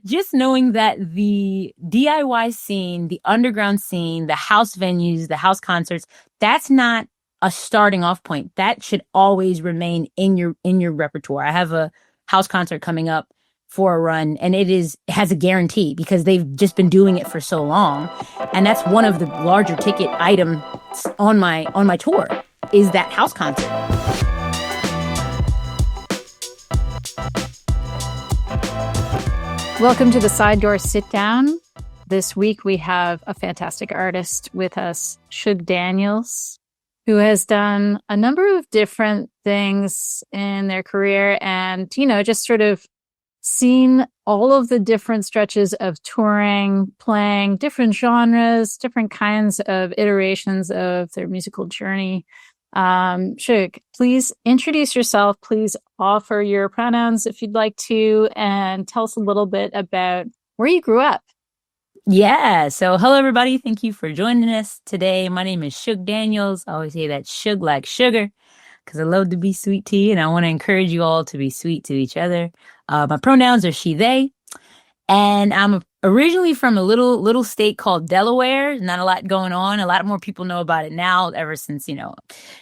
just knowing that the DIY scene, the underground scene, the house venues, the house concerts, that's not a starting off point. That should always remain in your repertoire. I have a house concert coming up for a run, and it has a guarantee because they've just been doing it for so long. And that's one of the larger ticket items on my tour is that house concert. Welcome to the Side Door Sitdown. This week we have a fantastic artist with us, Sug Daniels, who has done a number of different things in their career and, just sort of seen all of the different stretches of touring, playing different genres, different kinds of iterations of their musical journey. Sug, please introduce yourself. Please offer your pronouns if you'd like to, and tell us a little bit about where you grew up. Yeah. So hello, everybody. Thank you for joining us today. My name is Sug Daniels. I always say that Sug like sugar because I love to be sweet to you, and I want to encourage you all to be sweet to each other. My pronouns are she, they, and I'm originally from a little state called Delaware. Not a lot going on. A lot more people know about it now ever since,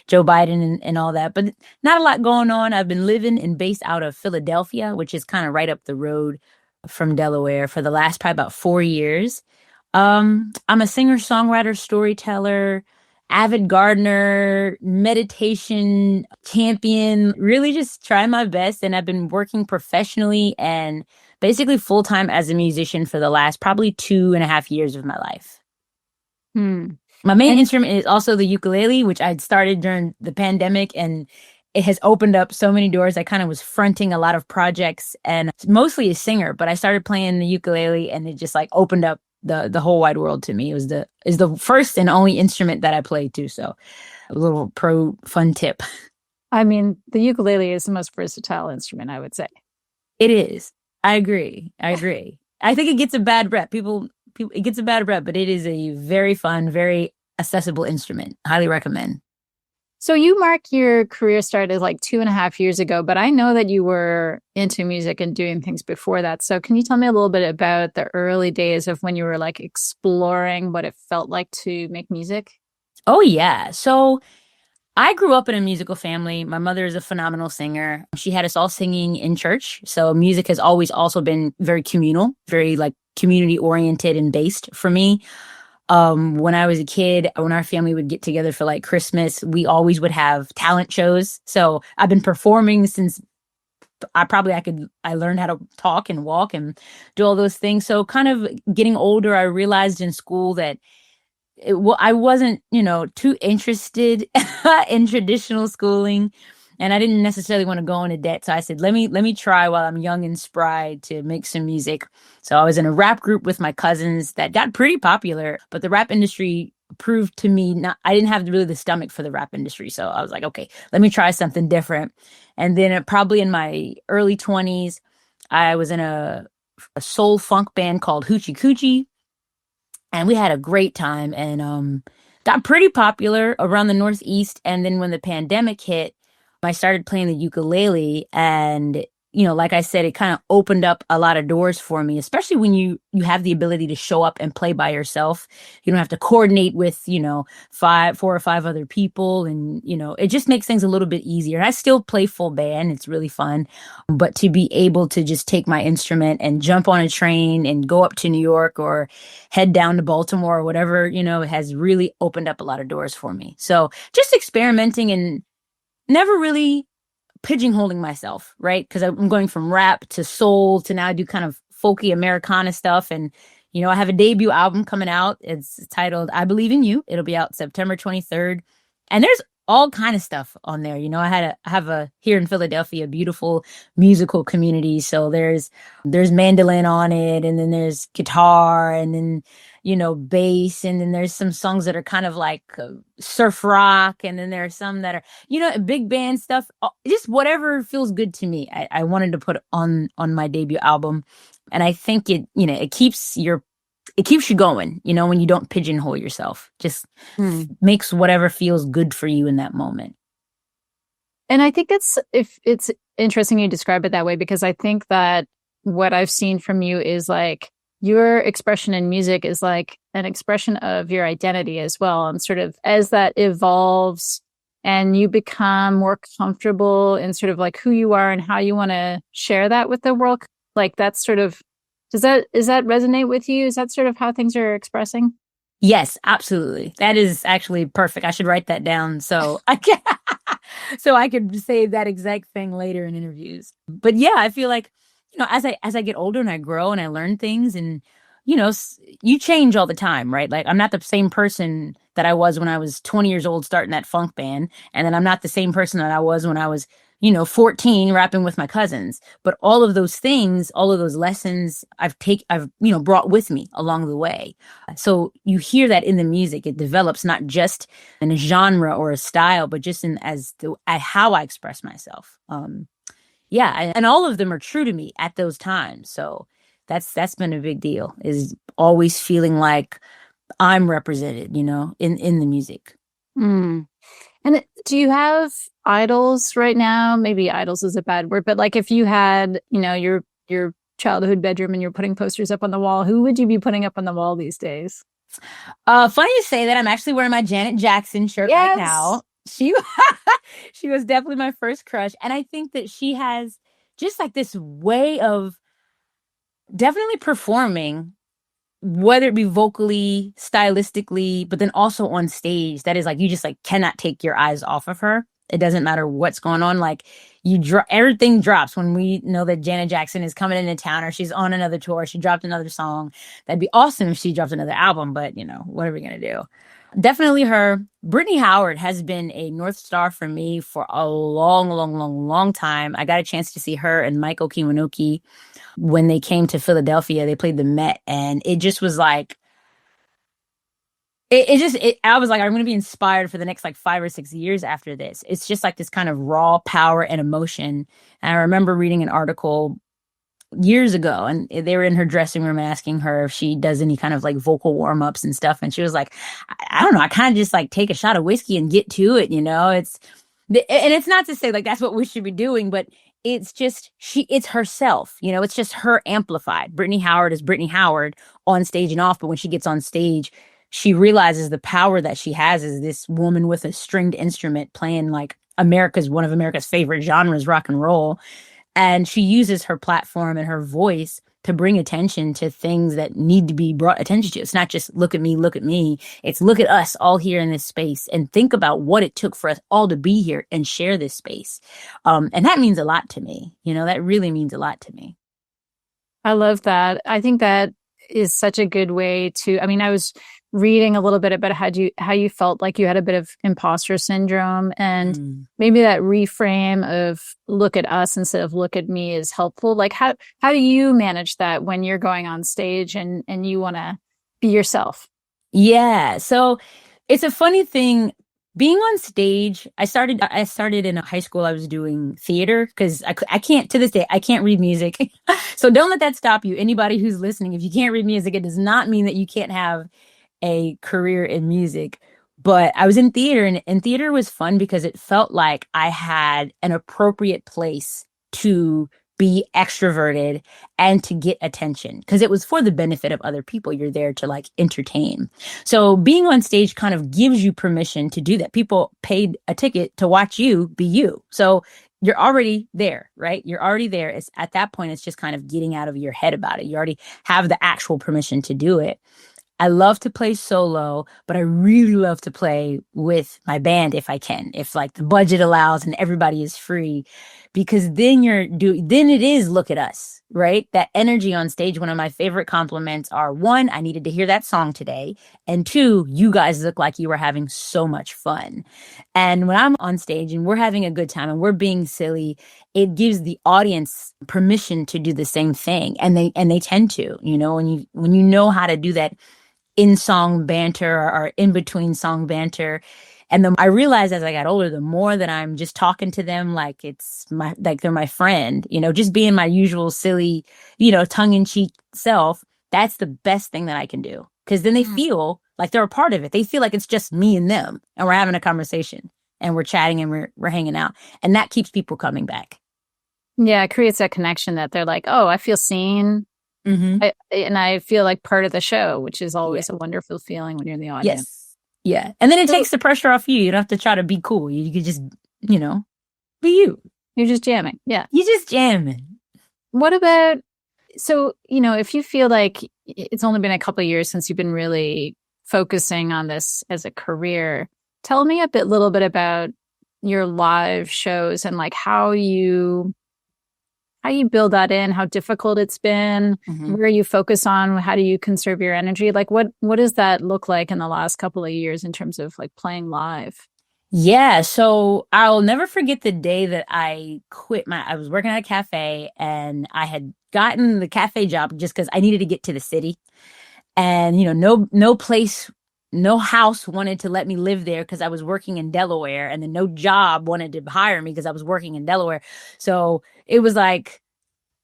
Joe Biden and all that, but not a lot going on. I've been living and based out of Philadelphia, which is kind of right up the road from Delaware for the last probably about 4 years. I'm a singer-songwriter, storyteller, avid gardener, meditation champion, really just trying my best. And I've been working professionally and basically full-time as a musician for the last probably 2.5 years of my life. My main instrument is also the ukulele, which I'd started during the pandemic, and it has opened up so many doors. I kind of was fronting a lot of projects and mostly a singer, but I started playing the ukulele and it just like opened up the whole wide world to me. It was the first and only instrument that I played too. So a little fun tip. I mean, the ukulele is the most versatile instrument, I would say. It is. I agree. I think it gets a bad rep. It gets a bad rep, but it is a very fun, very accessible instrument. Highly recommend. So you marked your career started like 2.5 years ago, but I know that you were into music and doing things before that. So can you tell me a little bit about the early days of when you were like exploring what it felt like to make music? Oh, yeah. So I grew up in a musical family. My mother is a phenomenal singer. She had us all singing in church. So music has always also been very communal, very like community oriented and based for me. When I was a kid, when our family would get together for like Christmas, we always would have talent shows. So I've been performing since I learned how to talk and walk and do all those things. So kind of getting older, I realized in school that I wasn't, too interested in traditional schooling, and I didn't necessarily want to go into debt. So I said, let me try while I'm young and spry to make some music. So I was in a rap group with my cousins that got pretty popular, but the rap industry proved to me I didn't have really the stomach for the rap industry. So I was like, okay, let me try something different. And then probably in my early 20s, I was in a soul funk band called Hoochie Coochie. And we had a great time and got pretty popular around the Northeast. And then when the pandemic hit, I started playing the ukulele, and like I said, it kind of opened up a lot of doors for me, especially when you have the ability to show up and play by yourself. You don't have to coordinate with 4 or 5 other people, and it just makes things a little bit easier. I still play full band. It's really fun, but to be able to just take my instrument and jump on a train and go up to New York or head down to Baltimore or whatever, it has really opened up a lot of doors for me. So just experimenting and never really pigeonholing myself, right? Because I'm going from rap to soul to now I do kind of folky Americana stuff. And, I have a debut album coming out. It's titled I Believe in You. It'll be out September 23rd. And there's all kind of stuff on there. I have here in Philadelphia, a beautiful musical community. So there's mandolin on it, and then there's guitar, and then, bass. And then there's some songs that are kind of like surf rock. And then there are some that are, big band stuff, just whatever feels good to me. I wanted to put on my debut album. And I think it keeps you going, when you don't pigeonhole yourself. Just makes whatever feels good for you in that moment. And I think it's interesting you describe it that way, because I think that what I've seen from you is like your expression in music is like an expression of your identity as well. And sort of as that evolves and you become more comfortable in sort of like who you are and how you want to share that with the world, like that's sort of, does that resonate with you? Is that sort of how things are expressing? Yes, absolutely. That is actually perfect. I should write that down so I can so I could say that exact thing later in interviews. But yeah, I feel like, as I get older and I grow and I learn things and you change all the time, right? Like I'm not the same person that I was when I was 20 years old starting that funk band, and then I'm not the same person that I was when I was 14 rapping with my cousins. But all of those things, all of those lessons I've brought with me along the way. So you hear that in the music. It develops not just in a genre or a style, but just in how I express myself. Yeah, and all of them are true to me at those times. So that's been a big deal. Is always feeling like I'm represented, in the music. Mm. And do you have idols right now? Maybe idols is a bad word, but like if you had, your childhood bedroom and you're putting posters up on the wall, who would you be putting up on the wall these days? Funny you say that. I'm actually wearing my Janet Jackson shirt right Yes. now. She she was definitely my first crush, and I think that she has just like this way of definitely performing, whether it be vocally, stylistically, but then also on stage, that is like you just like cannot take your eyes off of her. It doesn't matter what's going on. Like everything drops when we know that Janet Jackson is coming into town or she's on another tour. She dropped another song. That'd be awesome if she dropped another album, but what are we gonna do? Definitely her. Brittany Howard has been a North Star for me for a long, long, long, long time. I got a chance to see her and Mike Okiwanoki when they came to Philadelphia. They played the Met, and it just was like I was like, I'm going to be inspired for the next like 5 or 6 years after this. It's just like this kind of raw power and emotion. And I remember reading an article years ago, and they were in her dressing room asking her if she does any kind of like vocal warm-ups and stuff, and she was like, I don't know, I kind of just like take a shot of whiskey and get to it. And it's not to say like that's what we should be doing, but it's just it's herself. It's just her amplified. Brittany Howard is Brittany Howard on stage and off, but when she gets on stage, she realizes the power that she has as this woman with a stringed instrument playing like one of America's favorite genres, rock and roll. And she uses her platform and her voice to bring attention to things that need to be brought attention to. It's not just look at me, look at me. It's look at us all here in this space and think about what it took for us all to be here and share this space. And that means a lot to me. That really means a lot to me. I love that. I think that is such a good way to, I was reading a little bit about how you felt like you had a bit of imposter syndrome, and maybe that reframe of look at us instead of look at me is helpful. Like how do you manage that when you're going on stage and you want to be yourself? Yeah. So it's a funny thing. Being on stage, I started in high school. I was doing theater because I can't, to this day, I can't read music. So don't let that stop you. Anybody who's listening, if you can't read music, it does not mean that you can't have a career in music. But I was in theater, and theater was fun because it felt like I had an appropriate place to be extroverted and to get attention because it was for the benefit of other people. You're there to like entertain. So being on stage kind of gives you permission to do that. People paid a ticket to watch you be you. So you're already there, right? You're already there. It's at that point, it's just kind of getting out of your head about it. You already have the actual permission to do it. I love to play solo, but I really love to play with my band if I can, if like the budget allows and everybody is free, because then then it is look at us, right? That energy on stage. One of my favorite compliments are, one, I needed to hear that song today. And two, you guys look like you were having so much fun. And when I'm on stage and we're having a good time and we're being silly, it gives the audience permission to do the same thing. And they tend to, when you know how to do that in song banter or in between song banter. And then I realized as I got older, the more that I'm just talking to them like they're my friend, just being my usual silly, tongue in cheek self. That's the best thing that I can do. Cause then they feel like they're a part of it. They feel like it's just me and them, and we're having a conversation and we're chatting and we're hanging out, and that keeps people coming back. Yeah, it creates that connection that they're like, oh, I feel seen. Hmm. And I feel like part of the show, which is Yeah. always a wonderful feeling when you're in the audience. Yes. Yeah. And then it So takes the pressure off you. You don't have to try to be cool. You could just, you know, be you. you're just jamming. Yeah. You just jamming. What about, so, if you feel like it's only been a couple of years since you've been really focusing on this as a career, tell me a little bit about your live shows and like how you build that in, how difficult it's been, Hmm. where you focus on, how do you conserve your energy? Like what does that look like in the last couple of years in terms of like playing live? Yeah, so I'll never forget the day that I was working at a cafe and I had gotten the cafe job just because I needed to get to the city. And, no place, no house wanted to let me live there because I was working in Delaware, and then no job wanted to hire me because I was working in Delaware. So it was like,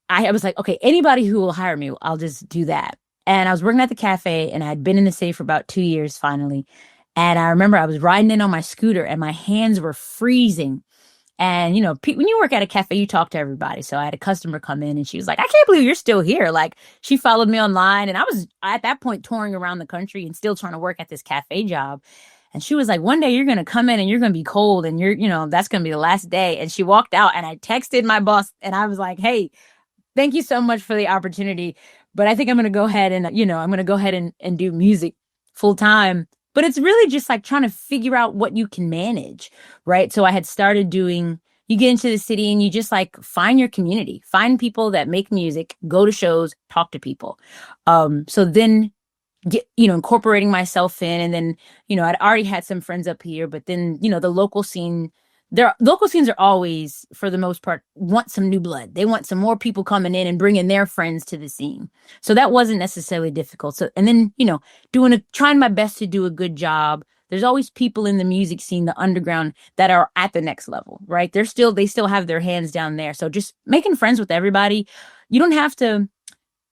I was like, okay, anybody who will hire me, I'll just do that. And I was working at the cafe and I'd been in the city for about 2 years finally. And I remember I was riding in on my scooter and my hands were freezing. And, when you work at a cafe, you talk to everybody. So I had a customer come in and she was like, I can't believe you're still here. Like, she followed me online and I was at that point touring around the country and still trying to work at this cafe job. And she was like, one day you're going to come in and you're going to be cold and that's going to be the last day. And she walked out and I texted my boss and I was like, hey, thank you so much for the opportunity. But I think I'm going to go ahead and, I'm going to go ahead and do music full time. But it's really just like trying to figure out what you can manage, right? So I had started you get into the city and you just like find your community, find people that make music, go to shows, talk to people. So then incorporating myself in, and then, I'd already had some friends up here, but then, the local scenes are always, for the most part, want some new blood. They want some more people coming in and bringing their friends to the scene. So that wasn't necessarily difficult. So, and then, trying my best to do a good job. There's always people in the music scene, the underground, that are at the next level, right? They still have their hands down there. So just making friends with everybody. You don't have to,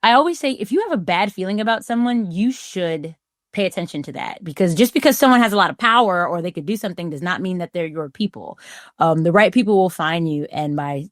I always say, if you have a bad feeling about someone, you should pay attention to that, because just because someone has a lot of power or they could do something does not mean that they're your people. The right people will find you, and by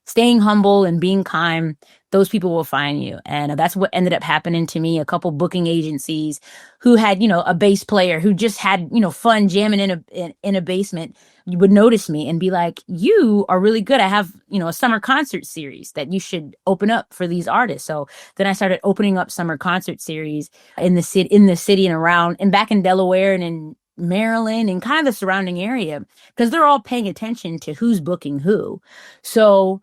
staying humble and being kind, those people will find you. And that's what ended up happening to me. A couple booking agencies who had a bass player who just had fun jamming in a basement, you would notice me and be like, you are really good. I have a summer concert series that you should open up for these artists. So then I started opening up summer concert series in the city and around, and back in Delaware and in Maryland and kind of the surrounding area, because they're all paying attention to who's booking who. So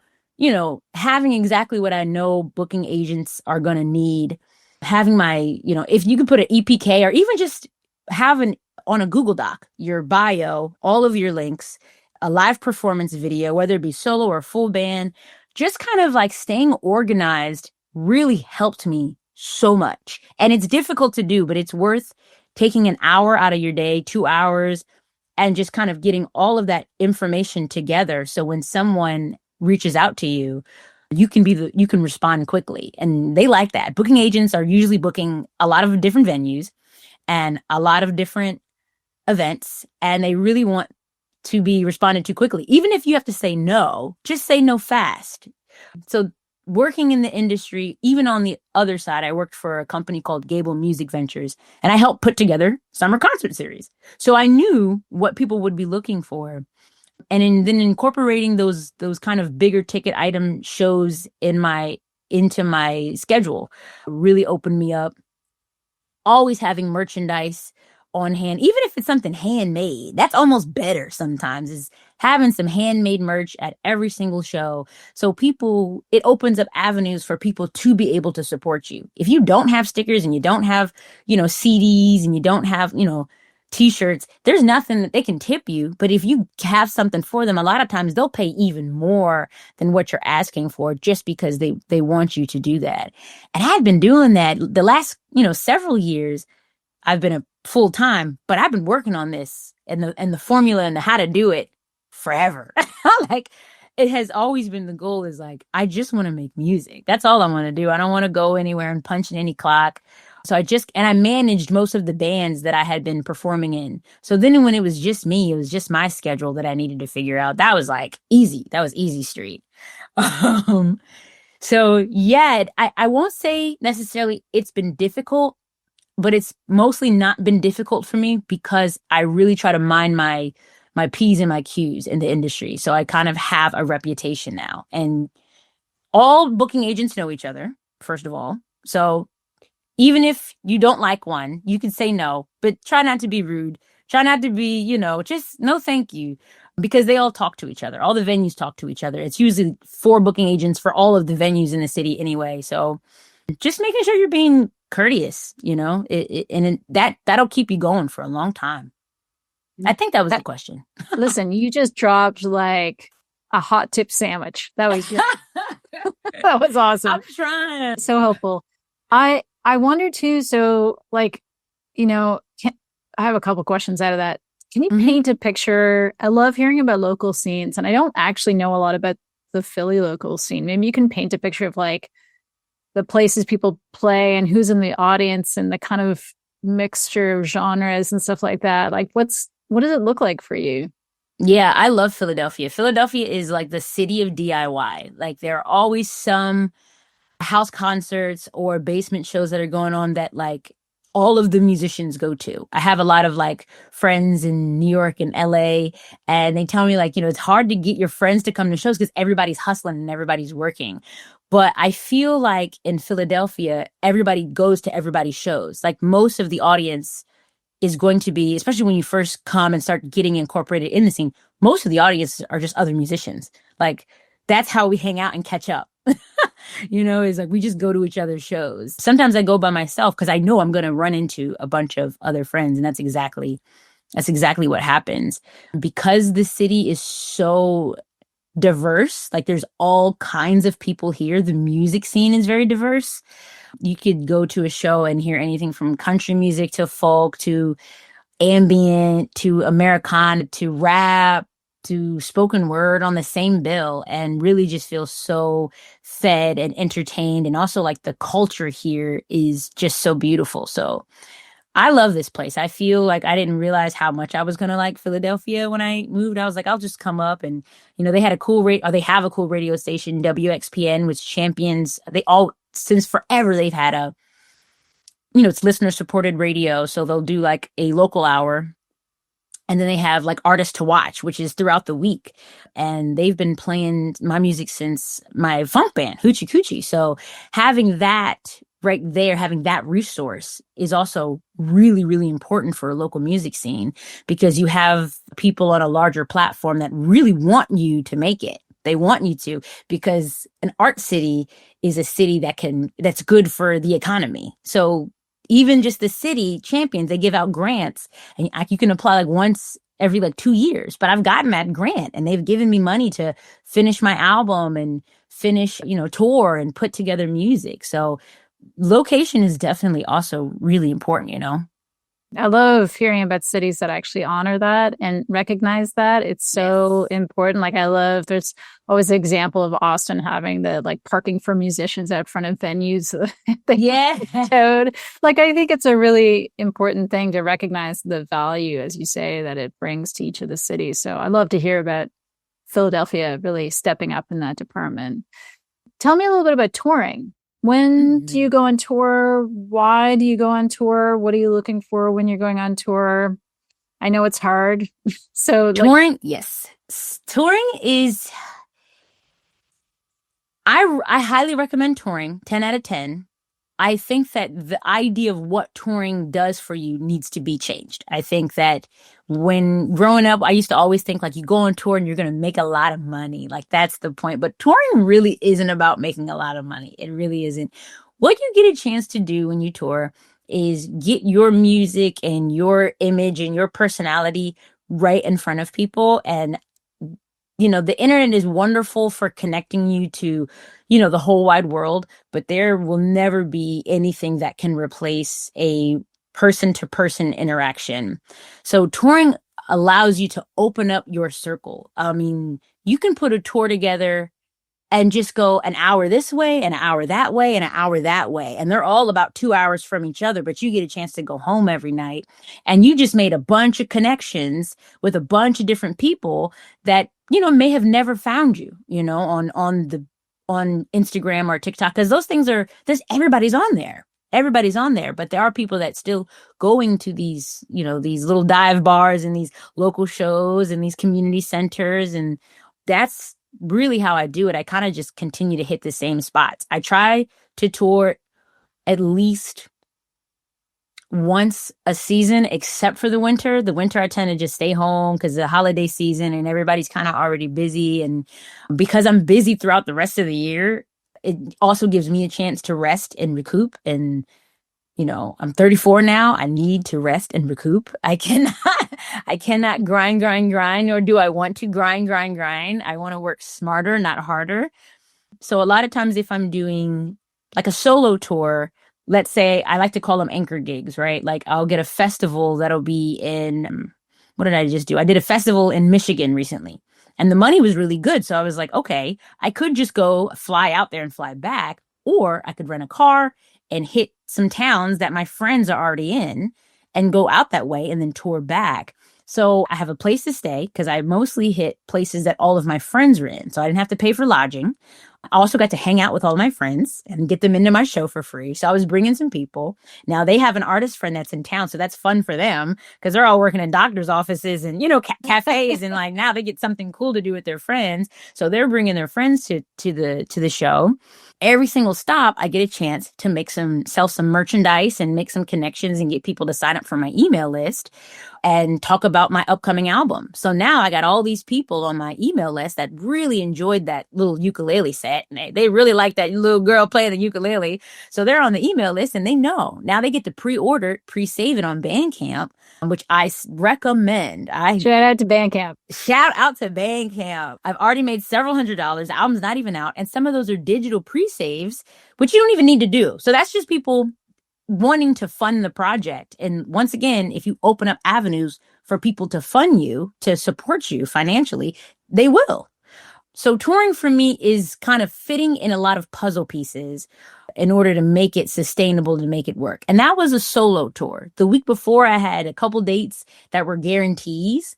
having exactly what I know booking agents are going to need, having my, if you could put an EPK or even just have on a Google Doc, your bio, all of your links, a live performance video, whether it be solo or full band, just kind of like staying organized really helped me so much. And it's difficult to do, but it's worth taking an hour out of your day, 2 hours, and just kind of getting all of that information together. So when someone reaches out to you, you can respond quickly. And they like that. Booking agents are usually booking a lot of different venues and a lot of different events, and they really want to be responded to quickly. Even if you have to say no, just say no fast. So working in the industry, even on the other side, I worked for a company called Gable Music Ventures, and I helped put together summer concert series. So I knew what people would be looking for. And then incorporating those kind of bigger ticket item shows into my schedule really opened me up. Always having merchandise on hand, even if it's something handmade, that's almost better sometimes, is having some handmade merch at every single show. So it opens up avenues for people to be able to support you. If you don't have stickers and you don't have, CDs, and you don't have, t-shirts, there's nothing that they can tip you. But if you have something for them, a lot of times they'll pay even more than what you're asking for, just because they want you to do that. And I've been doing that the last, several years. I've been a full time, but I've been working on this and the formula and the how to do it forever. Like, it has always been, the goal is like, I just want to make music. That's all I want to do. I don't want to go anywhere and punch in any clock. So I managed most of the bands that I had been performing in. So then when it was just me, it was just my schedule that I needed to figure out. That was like easy. That was easy street. Um, so yeah, I won't say necessarily it's been difficult, but it's mostly not been difficult for me because I really try to mind my P's and my Q's in the industry. So I kind of have a reputation now. And all booking agents know each other, first of all. So even if you don't like one, you can say no, but try not to be rude. Try not to be, just no thank you because they all talk to each other. All the venues talk to each other. It's usually four booking agents for all of the venues in the city anyway. So just making sure you're being courteous, that'll keep you going for a long time. I think that was the question. Listen, you just dropped like a hot tip sandwich. That was good. That was awesome. I'm trying. So helpful. I wonder too, so like, I have a couple questions out of that. Can you paint a picture? I love hearing about local scenes, and I don't actually know a lot about the Philly local scene. Maybe you can paint a picture of like the places people play and who's in the audience and the kind of mixture of genres and stuff like that. Like what does it look like for you? Yeah, I love Philadelphia. Philadelphia is like the city of DIY. Like there are always some house concerts or basement shows that are going on that like all of the musicians go to. I have a lot of like friends in New York and LA, and they tell me like, it's hard to get your friends to come to shows because everybody's hustling and everybody's working. But I feel like in Philadelphia, everybody goes to everybody's shows. Like most of the audience is going to be, especially when you first come and start getting incorporated in the scene, most of the audience are just other musicians. Like that's how we hang out and catch up. Is like we just go to each other's shows. Sometimes I go by myself because I know I'm going to run into a bunch of other friends, and that's exactly what happens. Because the city is so diverse, like there's all kinds of people here. The music scene is very diverse. You could go to a show and hear anything from country music to folk to ambient to Americana to rap to spoken word on the same bill and really just feel so fed and entertained. And also like the culture here is just so beautiful. So I love this place. I feel like I didn't realize how much I was going to like Philadelphia when I moved. I was like, I'll just come up and, they had a cool they have a cool radio station, WXPN, which champions, they all, since forever, they've had it's listener supported radio. So they'll do like a local hour. And then they have like artists to watch, which is throughout the week. And they've been playing my music since my funk band, Hoochie Coochie. So having that right there, having that resource is also really, really important for a local music scene because you have people on a larger platform that really want you to make it. They want you to, because an art city is a city that's good for the economy. So even just the city champions, they give out grants and you can apply like once every like 2 years, but I've gotten that grant and they've given me money to finish my album and finish, tour and put together music. So location is definitely also really important. I love hearing about cities that actually honor that and recognize that. It's so important. Like there's always the example of Austin having the like parking for musicians out front of venues. Yeah. Like I think it's a really important thing to recognize the value, as you say, that it brings to each of the cities. So I love to hear about Philadelphia really stepping up in that department. Tell me a little bit about touring. When do you go on tour? Why do you go on tour? What are you looking for when you're going on tour? I know it's hard. So touring, yes. Touring is, I highly recommend touring, 10 out of 10. I think that the idea of what touring does for you needs to be changed. I think that when growing up, I used to always think like you go on tour and you're going to make a lot of money. Like that's the point. But touring really isn't about making a lot of money. It really isn't. What you get a chance to do when you tour is get your music and your image and your personality right in front of people. And the internet is wonderful for connecting you to, the whole wide world, but there will never be anything that can replace a person to person interaction. So touring allows you to open up your circle. I mean, you can put a tour together and just go an hour this way, an hour that way, and an hour that way. And they're all about 2 hours from each other, but you get a chance to go home every night. And you just made a bunch of connections with a bunch of different people that, may have never found you, on the on Instagram or TikTok, because those things are, there's everybody's on there. Everybody's on there, but there are people that still going to these, these little dive bars and these local shows and these community centers. And that's really how I do it. I kind of just continue to hit the same spots. I try to tour at least once a season, except for the winter. The winter, I tend to just stay home because the holiday season and everybody's kind of already busy. And because I'm busy throughout the rest of the year, it also gives me a chance to rest and recoup. And, I'm 34 now. I need to rest and recoup. I cannot grind, nor do I want to grind. I want to work smarter, not harder. So a lot of times if I'm doing like a solo tour, let's say, I like to call them anchor gigs, right? Like I'll get a festival that'll be in, what did I just do? I did a festival in Michigan recently and the money was really good. So I was like, okay, I could just go fly out there and fly back, or I could rent a car and hit some towns that my friends are already in and go out that way and then tour back. So I have a place to stay because I mostly hit places that all of my friends are in. So I didn't have to pay for lodging. I also got to hang out with all my friends and get them into my show for free. So I was bringing some people. Now they have an artist friend that's in town. So that's fun for them because they're all working in doctor's offices and, cafes. And like now they get something cool to do with their friends. So they're bringing their friends to the show. Every single stop, I get a chance to sell some merchandise and make some connections and get people to sign up for my email list and talk about my upcoming album. So now I got all these people on my email list that really enjoyed that little ukulele set. And they really like that little girl playing the ukulele. So they're on the email list and they know. Now they get to pre-save it on Bandcamp, which I recommend. Shout out to Bandcamp. Shout out to Bandcamp. I've already made several $100s. The album's not even out. And some of those are digital pre-saves, which you don't even need to do. So that's just people wanting to fund the project. And once again, if you open up avenues for people to fund you, to support you financially, they will. So touring for me is kind of fitting in a lot of puzzle pieces in order to make it sustainable, to make it work. And that was a solo tour. The week before I had a couple dates that were guarantees.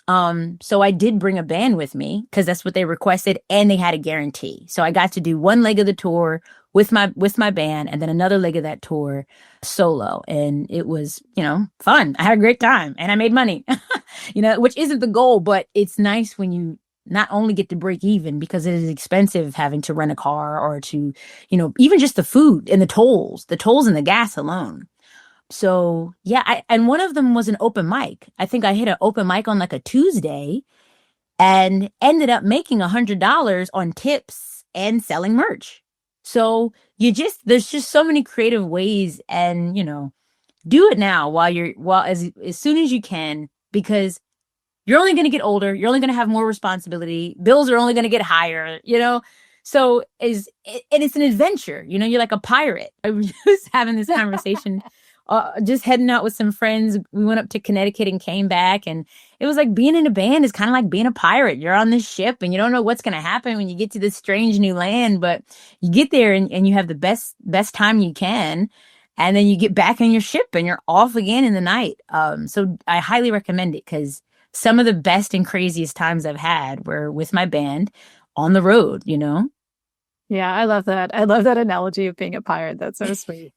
So I did bring a band with me because that's what they requested and they had a guarantee. So I got to do one leg of the tour with my band and then another leg of that tour solo. And it was, fun. I had a great time and I made money, which isn't the goal, but it's nice when you not only get to break even because it is expensive having to rent a car or to, even just the food and the tolls and the gas alone. So yeah, and one of them was an open mic. I think I hit an open mic on like a Tuesday and ended up making $100 on tips and selling merch. So there's just so many creative ways and, do it now as soon as you can, because you're only going to get older. You're only going to have more responsibility. Bills are only going to get higher, So it's an adventure, you're like a pirate. I was just having this conversation, just heading out with some friends. We went up to Connecticut and came back, and it was like being in a band is kind of like being a pirate. You're on this ship and you don't know what's going to happen when you get to this strange new land, but you get there and you have the best time you can. And then you get back on your ship and you're off again in the night. So I highly recommend it because some of the best and craziest times I've had were with my band on the road, Yeah, I love that. I love that analogy of being a pirate. That's so sweet.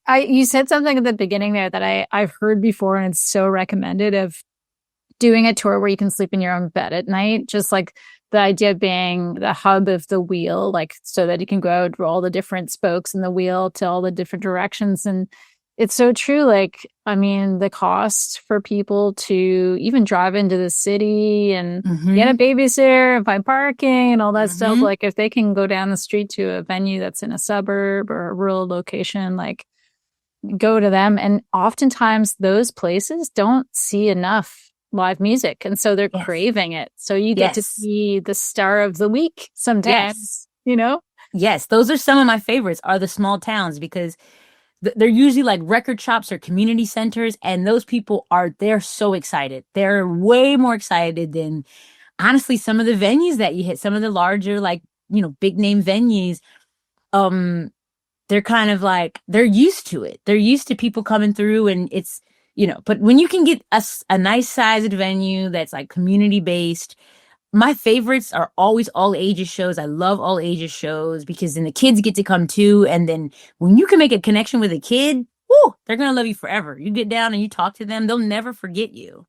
You said something at the beginning there that I've heard before, and it's so recommended, of doing a tour where you can sleep in your own bed at night. Just like the idea of being the hub of the wheel, like so that you can go through all the different spokes in the wheel to all the different directions. And it's so true. Like, I mean, the cost for people to even drive into the city and get a babysitter and find parking and all that stuff. Like, if they can go down the street to a venue that's in a suburb or a rural location, like, go to them. And oftentimes those places don't see enough live music. And so they're craving it. So you get to see the star of the week sometimes, Yes. Those are some of my favorites, are the small towns, because they're usually like record shops or community centers. And those people they're so excited. They're way more excited than, honestly, some of the venues that you hit, some of the larger, like, big name venues. They're kind of like, they're used to it. They're used to people coming through, and it's, but when you can get a nice sized venue that's like community based, My favorites are always all ages shows. I love all ages shows because then the kids get to come too. And then when you can make a connection with a kid, whoo, they're gonna love you forever. You get down and you talk to them, they'll never forget you.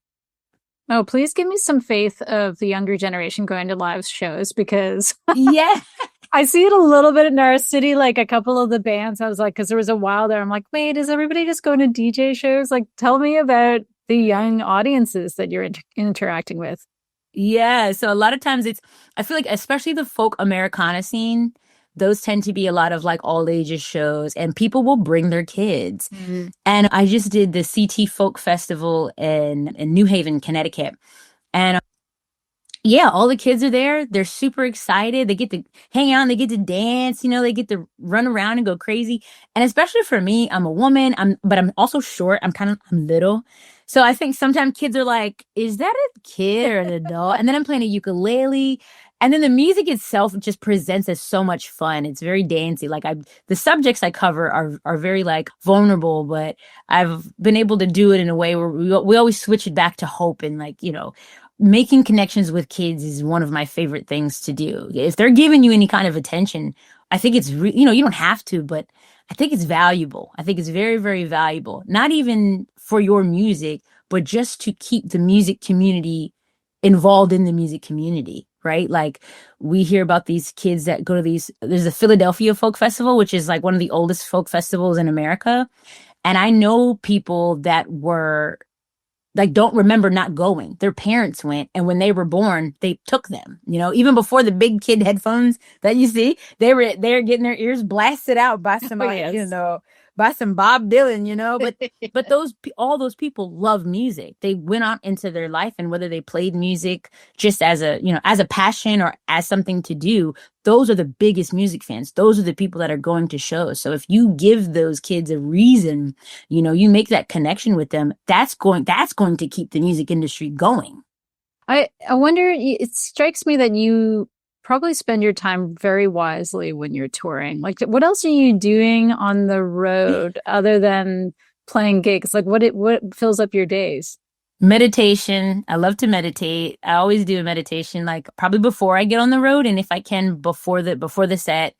Oh, please give me some faith of the younger generation going to live shows because Yeah. I see it a little bit in our city, like a couple of the bands. I was like, because there was a while there, I'm like, wait, is everybody just going to DJ shows? Like, tell me about the young audiences that you're interacting with. Yeah. So a lot of times I feel like, especially the folk Americana scene, those tend to be a lot of like all ages shows, and people will bring their kids. Mm. And I just did the CT Folk Festival in New Haven, Connecticut. And yeah, all the kids are there. They're super excited. They get to hang out, and they get to dance, they get to run around and go crazy. And especially for me, I'm a woman, but I'm also short. I'm little. So I think sometimes kids are like, is that a kid or an adult? And then I'm playing a ukulele. And then the music itself just presents as so much fun. It's very dancey. Like the subjects I cover are very like vulnerable, but I've been able to do it in a way where we always switch it back to hope and like, making connections with kids is one of my favorite things to do. If they're giving you any kind of attention, I think it's, you don't have to, but I think it's valuable. I think it's very, very valuable. Not even for your music, but just to keep the music community involved in the music community, right? Like we hear about these kids that go to there's the Philadelphia Folk Festival, which is like one of the oldest folk festivals in America. And I know people that were like don't remember not going. Their parents went, and when they were born, they took them. Even before the big kid headphones that you see, they're getting their ears blasted out by somebody, yes. by some Bob Dylan, But all those people love music. They went out into their life, and whether they played music just as a passion or as something to do, those are the biggest music fans. Those are the people that are going to shows. So if you give those kids a reason, you make that connection with them, that's going to keep the music industry going. I wonder, it strikes me that you probably spend your time very wisely when you're touring. Like, what else are you doing on the road other than playing gigs? Like, what fills up your days? Meditation. I love to meditate. I always do a meditation, like probably before I get on the road, and if I can before the set.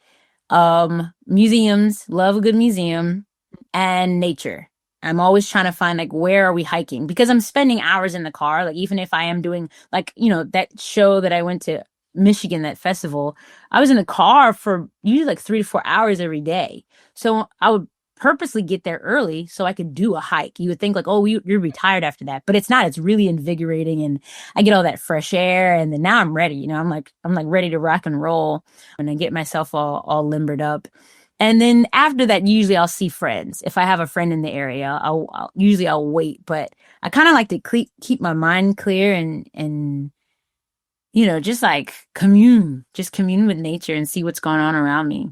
Museums, love a good museum, and nature. I'm always trying to find like where are we hiking, because I'm spending hours in the car. Like even if I am doing like, that show that I went to Michigan, that festival, I was in the car for usually like 3 to 4 hours every day. So I would purposely get there early so I could do a hike. You would think like, oh, you're retired after that, but it's not. It's really invigorating, and I get all that fresh air, and then now I'm ready. I'm like ready to rock and roll, and I get myself all limbered up. And then after that, usually I'll see friends. If I have a friend in the area, I'll usually wait, but I kind of like to keep my mind clear and just like commune with nature and see what's going on around me.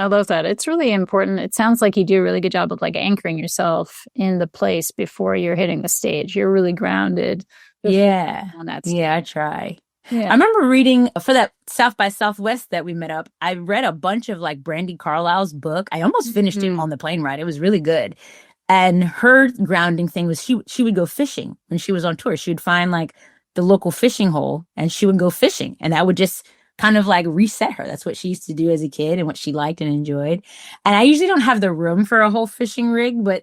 I love that. It's really important. It sounds like you do a really good job of like anchoring yourself in the place before you're hitting the stage. You're really grounded. Yeah. On that stage. Yeah, I try. Yeah. I remember reading for that South by Southwest that we met up. I read a bunch of like Brandy Carlisle's book. I almost finished it on the plane ride. It was really good. And her grounding thing was she would go fishing when she was on tour. She would find like the local fishing hole and she would go fishing, and that would just kind of like reset her. That's what she used to do as a kid and what she liked and enjoyed. And I usually don't have the room for a whole fishing rig, but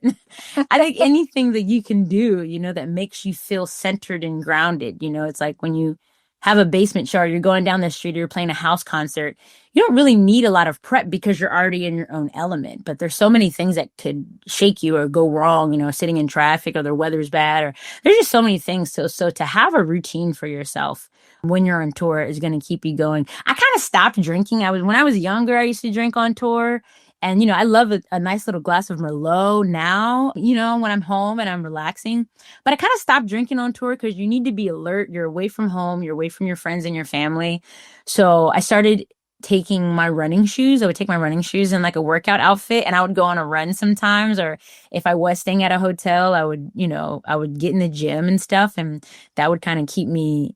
I think anything that you can do, that makes you feel centered and grounded. It's like when you have a basement show, or you're going down the street, or you're playing a house concert, you don't really need a lot of prep because you're already in your own element. But there's so many things that could shake you or go wrong, sitting in traffic, or the weather's bad, or there's just so many things. So to have a routine for yourself when you're on tour is going to keep you going. I kind of stopped drinking. When I was younger, I used to drink on tour. And, I love a nice little glass of Merlot now, when I'm home and I'm relaxing. But I kind of stopped drinking on tour because you need to be alert. You're away from home. You're away from your friends and your family. So I started taking my running shoes. I would take my running shoes in like a workout outfit, and I would go on a run sometimes. Or if I was staying at a hotel, I would get in the gym and stuff. And that would kind of keep me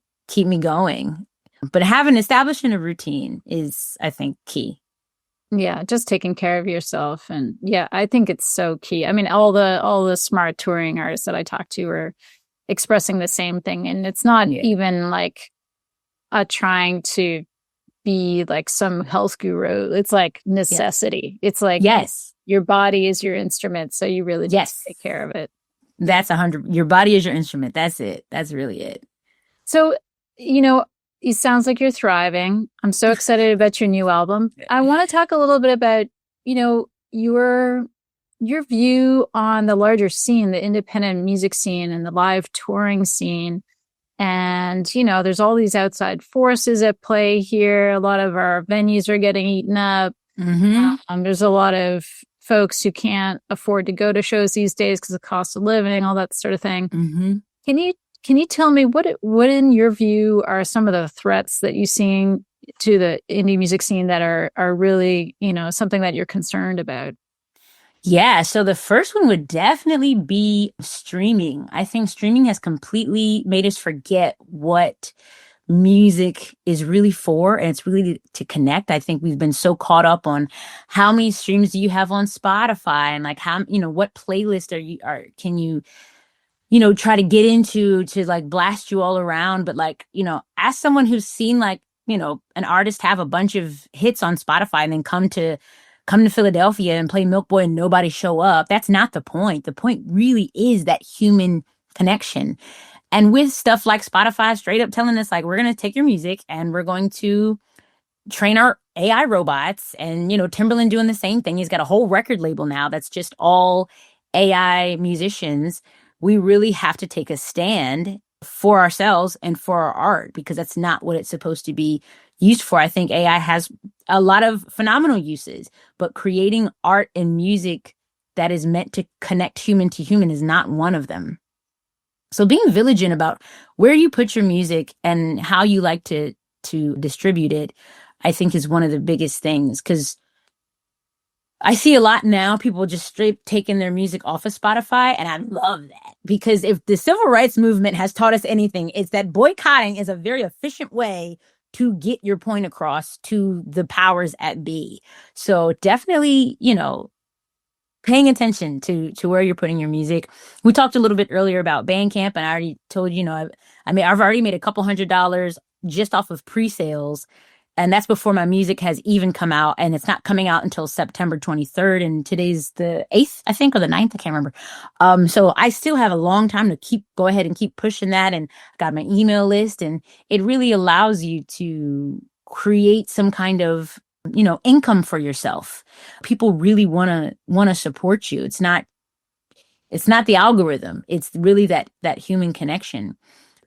going. But establishing a routine is, I think, key. Yeah, just taking care of yourself. And yeah, I think it's so key. I mean, all the smart touring artists that I talk to are expressing the same thing. And it's not even like trying to be like some health guru. It's like Yeah. necessity. It's like Yes. your body is your instrument, so you really just Yes. take care of it. That's 100. Your body is your instrument. That's it. That's really it. So, you know, it sounds like you're thriving. I'm so excited about your new album. I want to talk a little bit about, you know, your view on the larger scene, the independent music scene and the live touring scene. And, you know, there's all these outside forces at play here. A lot of our venues are getting eaten up. There's a lot of folks who can't afford to go to shows these days because of the cost of living, all that sort of thing. Can you tell me what in your view are some of the threats that you're seeing to the indie music scene that are really, you know, something that you're concerned about? Yeah, so the first one would definitely be streaming. I think streaming has completely made us forget what music is really for, and it's really to connect. I think we've been so caught up on how many streams do you have on Spotify, and like how, you know, what playlist can you, you know, try to get into to like blast you all around. But like, you know, as someone who's seen like, you know, an artist have a bunch of hits on Spotify and then come to Philadelphia and play Milk Boy and nobody show up. That's not the point. The point really is that human connection. And with stuff like Spotify straight up telling us like, we're going to take your music and we're going to train our AI robots, and, you know, Timberland doing the same thing. He's got a whole record label now that's just all AI musicians. We really have to take a stand for ourselves and for our art, because that's not what it's supposed to be used for. I think AI has a lot of phenomenal uses, but creating art and music that is meant to connect human to human is not one of them. So being vigilant about where you put your music and how you like to distribute it, I think is one of the biggest things. Because I see a lot now, people just straight taking their music off of Spotify, and I love that. Because if the civil rights movement has taught us anything, it's that boycotting is a very efficient way to get your point across to the powers at be. So definitely, you know, paying attention to where you're putting your music. We talked a little bit earlier about Bandcamp, and I already told you, you know, I've already made a couple $100s just off of pre-sales, and that's before my music has even come out, and it's not coming out until September 23rd, and today's the 8th, I think, or the 9th, I can't remember. So I still have a long time to go ahead and keep pushing that, and I got my email list, and it really allows you to create some kind of, you know, income for yourself. People really want to support you. It's not the algorithm. It's really that human connection.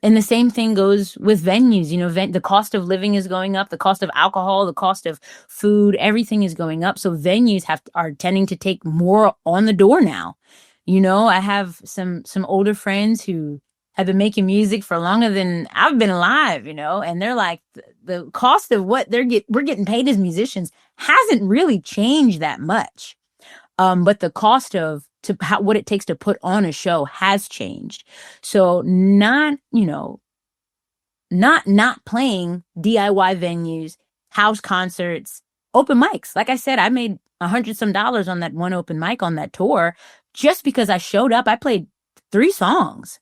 And the same thing goes with venues. You know, the cost of living is going up, the cost of alcohol, the cost of food, everything is going up. So venues are tending to take more on the door now. You know, I have some older friends who have been making music for longer than I've been alive, you know, and they're like, the cost of what we're getting paid as musicians hasn't really changed that much. But the cost of what it takes to put on a show has changed. So not playing DIY venues, house concerts, open mics. Like I said, I made $100 on that one open mic on that tour just because I showed up. I played 3 songs.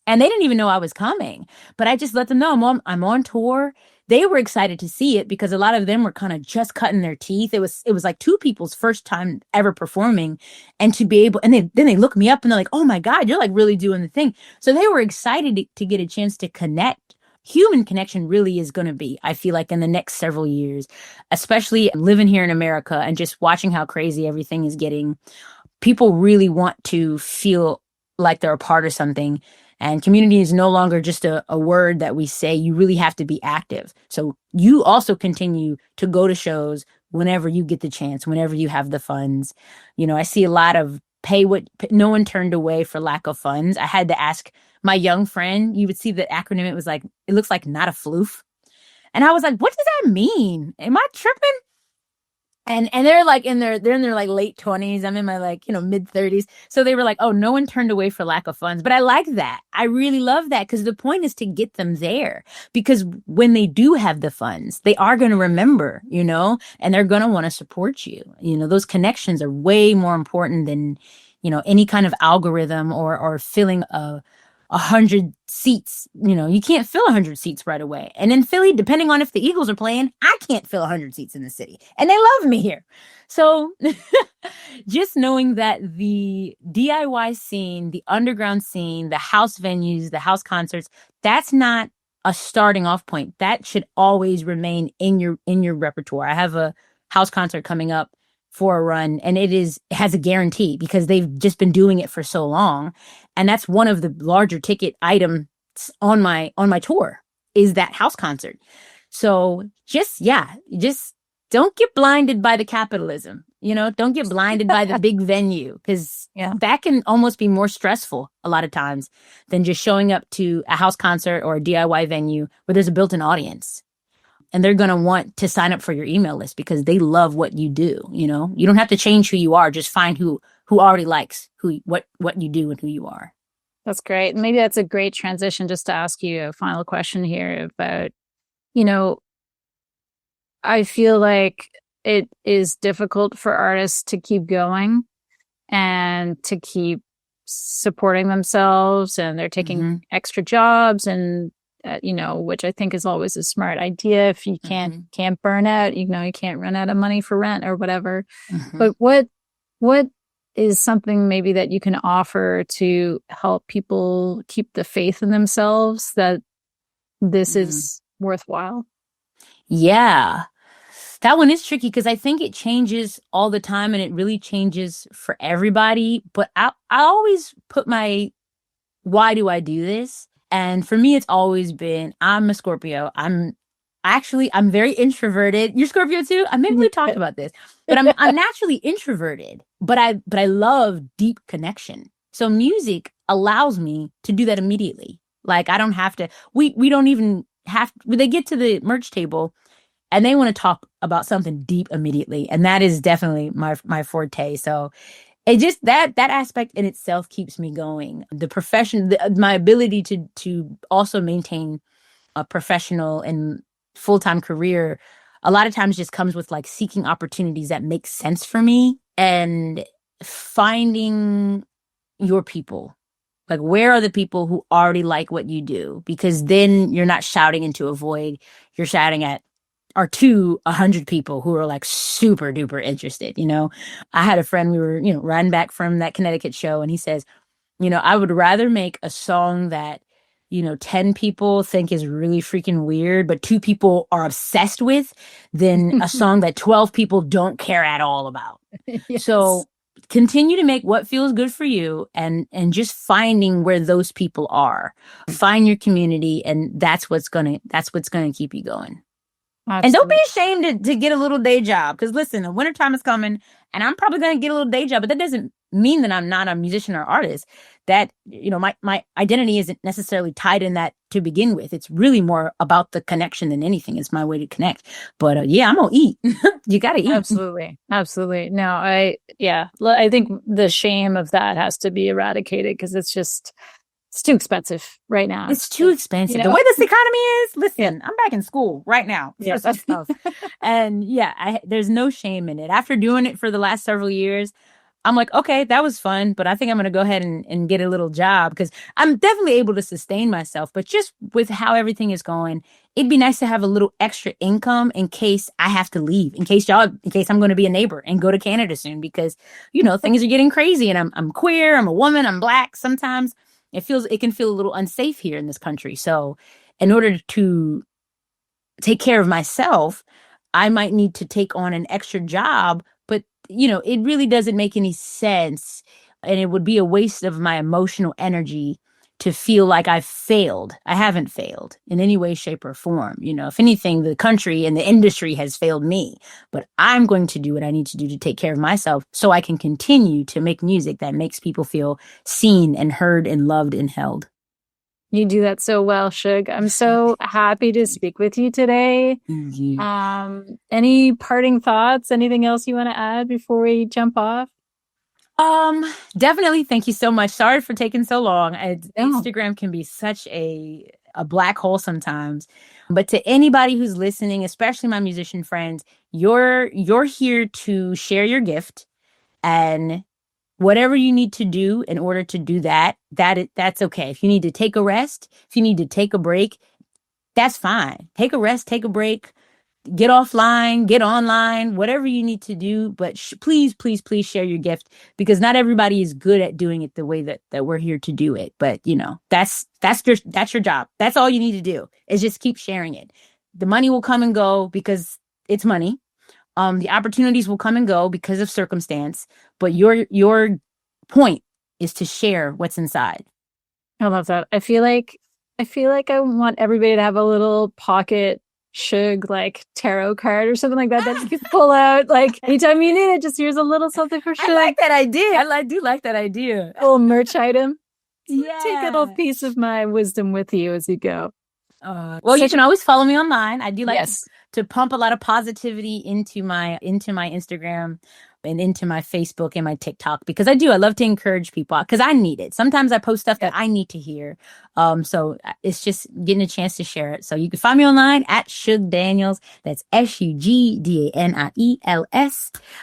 And they didn't even know I was coming, but I just let them know I'm on tour. They were excited to see it because a lot of them were kind of just cutting their teeth. It was like 2 people's first time ever performing, and to be able, and then they look me up and they're like, "Oh my God, you're like really doing the thing." So they were excited to get a chance to connect. Human connection really is going to be, I feel like, in the next several years, especially living here in America and just watching how crazy everything is getting. People really want to feel like they're a part of something. And community is no longer just a word that we say. You really have to be active. So you also continue to go to shows whenever you get the chance, whenever you have the funds. You know, I see a lot of no one turned away for lack of funds. I had to ask my young friend, you would see the acronym. It was like, it looks like not a floof. And I was like, what does that mean? Am I tripping? And they're like they're in their like late 20s. I'm in my like, you know, mid 30s. So they were like, oh, no one turned away for lack of funds. But I like that. I really love that, because the point is to get them there, because when they do have the funds, they are going to remember, you know, and they're going to want to support you. You know, those connections are way more important than, you know, any kind of algorithm or filling a 100 seats. You can't fill 100 seats right away. And in Philly, depending on if the Eagles are playing, I can't fill 100 seats in the city. And they love me here. So just knowing that the DIY scene, the underground scene, the house venues, the house concerts, that's not a starting off point. That should always remain in your repertoire. I have a house concert coming up for a run, and it has a guarantee because they've just been doing it for so long. And that's one of the larger ticket items on my tour, is that house concert. So just don't get blinded by the capitalism. Don't get blinded by the big venue, because that can almost be more stressful a lot of times than just showing up to a house concert or a DIY venue where there's a built-in audience. And they're going to want to sign up for your email list because they love what you do. You don't have to change who you are. Just find who already likes what you do and who you are. That's great. Maybe that's a great transition just to ask you a final question here about, I feel like it is difficult for artists to keep going and to keep supporting themselves, and they're taking extra jobs, and which I think is always a smart idea. If you can't burn out, you can't run out of money for rent or whatever. But what is something maybe that you can offer to help people keep the faith in themselves that this is worthwhile? Yeah. That one is tricky because I think it changes all the time, and it really changes for everybody. But I always put why do I do this? And for me, it's always been, I'm a Scorpio. I'm very introverted. You're Scorpio too? Maybe we talked about this, but I'm naturally introverted, but I love deep connection. So music allows me to do that immediately. Like, I don't have to, we don't even have, when they get to the merch table and they want to talk about something deep immediately. And that is definitely my forte. So it just, that aspect in itself keeps me going. The profession, my ability to also maintain a professional and full-time career a lot of times just comes with like seeking opportunities that make sense for me and finding your people. Like, where are the people who already like what you do? Because then you're not shouting into a void. You're shouting at or to 100 people who are like super duper interested. I had a friend, we were, riding back from that Connecticut show, and he says, I would rather make a song that 10 people think is really freaking weird, but 2 people are obsessed with, than a song that 12 people don't care at all about. Yes. So continue to make what feels good for you, and just finding where those people are. Find your community, and that's what's gonna keep you going. Absolutely. And don't be ashamed to get a little day job, because listen, the wintertime is coming, and I'm probably going to get a little day job, but that doesn't mean that I'm not a musician or artist. That, my identity isn't necessarily tied in that to begin with. It's really more about the connection than anything. It's my way to connect. But I'm going to eat. You got to eat. Absolutely. Absolutely. No, I think the shame of that has to be eradicated, because it's too expensive right now. It's too expensive. The way this economy is, listen, I'm back in school right now. Yeah. And there's no shame in it. After doing it for the last several years, I'm like, okay, that was fun, but I think I'm going to go ahead and get a little job, because I'm definitely able to sustain myself. But just with how everything is going, it'd be nice to have a little extra income in case I have to leave, in case I'm going to be a neighbor and go to Canada soon, because, things are getting crazy, and I'm queer, I'm a woman, I'm Black. Sometimes it can feel a little unsafe here in this country. So in order to take care of myself, I might need to take on an extra job, but it really doesn't make any sense. And it would be a waste of my emotional energy to feel like I've failed. I haven't failed in any way, shape, or form. If anything, the country and the industry has failed me, but I'm going to do what I need to do to take care of myself so I can continue to make music that makes people feel seen and heard and loved and held. You do that so well, Sug. I'm so happy to speak with you today. Any parting thoughts? Anything else you want to add before we jump off? Definitely. Thank you so much. Sorry for taking so long. Instagram can be such a black hole sometimes. But to anybody who's listening, especially my musician friends, you're here to share your gift and whatever you need to do in order to do that, that's okay. If you need to take a rest, if you need to take a break, that's fine. Take a rest, take a break, get offline, get online, whatever you need to do. But please, please, please share your gift, because not everybody is good at doing it the way that we're here to do it. But that's your job. That's all you need to do, is just keep sharing it. The money will come and go because it's money. The opportunities will come and go because of circumstance, but your point is to share what's inside. I love that. I feel like I want everybody to have a little pocket Shug like tarot card or something like that that you can pull out like anytime you need it. Just here's a little something for Shug. I like that idea. I do like that idea. A little merch item. Yeah. Take a little piece of my wisdom with you as you go. Well, you can always follow me online. I do like Yes. to pump a lot of positivity into my Instagram and into my Facebook and my TikTok, because I love to encourage people, because I need it. Sometimes I post stuff that I need to hear. So it's just getting a chance to share it. So you can find me online at Sug Daniels. That's SUGDANIELS.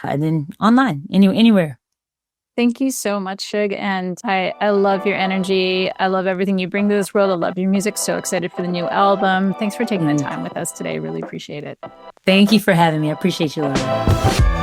And then online, anywhere. Thank you so much, Shug. And I love your energy. I love everything you bring to this world. I love your music. So excited for the new album. Thanks for taking the time with us today. Really appreciate it. Thank you for having me. I appreciate you, Laura.